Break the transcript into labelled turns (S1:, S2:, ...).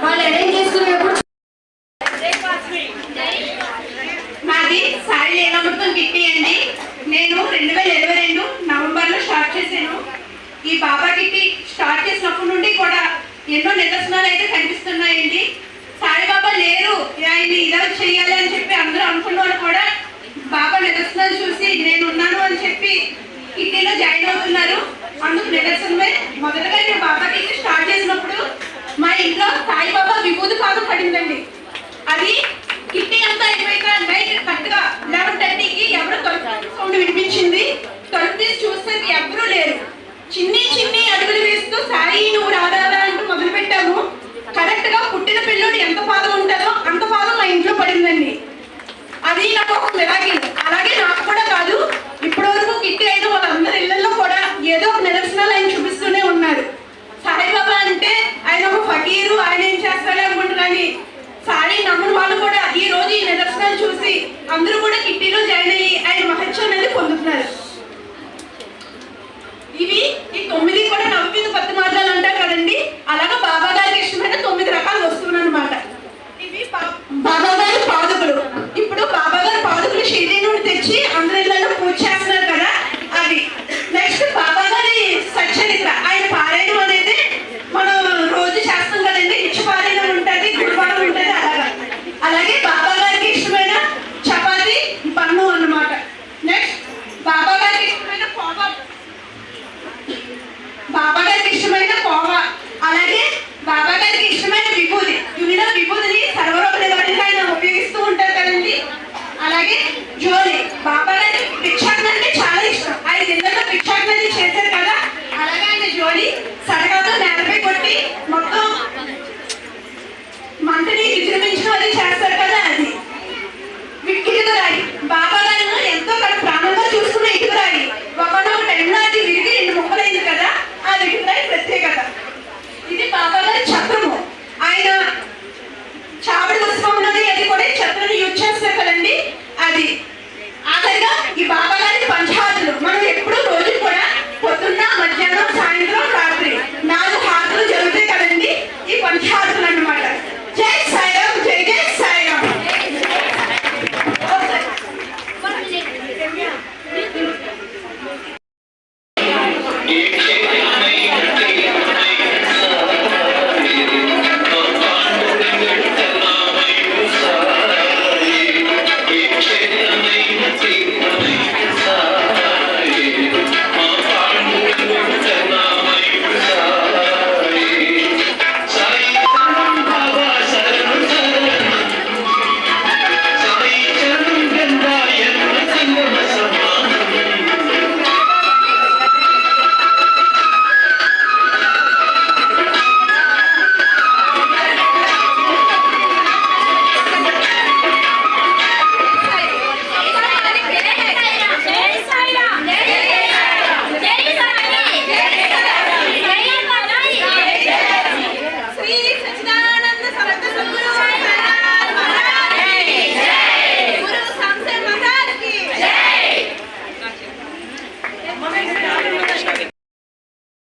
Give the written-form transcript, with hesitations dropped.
S1: వాళ్ళు అరేంజ్ చేసుకునేప్పుడు
S2: మాది సాయి లీలామృతం కిట్టి అండి. నేను 2022 నవంబర్లో స్టార్ట్ చేశాను. ఈ బాబా కిట్టి స్టార్ట్ చేసినప్పటి నుండి కూడా ఎన్నో నిదర్శనాలు అయితే కనిపిస్తున్నాయండి. సాయిబాబా లేరు, ఆయన ఇలా చేయాలి అని చెప్పి అందరూ అనుకున్న కూడా బాబా నిదర్శనాలు చూసి నేను ఉన్నాను అని చెప్పి కిట్టీలో జాయిన్ అవుతున్నారు. అందుకు నిదర్శనమే మొదటగా నేను బాబా కిట్టి స్టార్ట్ చేసినప్పుడు మా ఇంట్లో సాయిబాబా విభూతి పాదం పడిందండి. అది కిట్టి అంతా అయిపోయాక నైట్ కరెక్ట్గా 11:30కి ఎవరు తలుపు సౌండ్ వినిపించింది. తలుపు తీసి చూస్తే ఎవరూ లేరు. చిన్ని చిన్ని అడుగులు వేస్తూ సాయి నువ్వు రారారా అంటూ మొదలు పెట్టాము. కరెక్ట్గా పుట్టిన పిల్లడు ఎంత పాదం ఉంటుందో అంత పాదం మా ఇంట్లో పడిందండి. అది నాకు ఒక మిరాకిల్. అలాగే నాకు కూడా కాదు, ఇప్పటి వరకు కిట్టి అయిన వాళ్ళందరి ఇళ్లలో కూడా ఏదో ఒక నిదర్శనాలు ఆయన చూపిస్తూనే ఉన్నారు. సాయిబాబా అంటే ఆయన ఒక ఫకీరు, ఆయన ఏం చేస్తాడే అనుకుంటున్నాను. సాయి నమ్మని వాళ్ళు కూడా ఈ రోజు ఈ నిదర్శనాలు చూసి అందరూ కూడా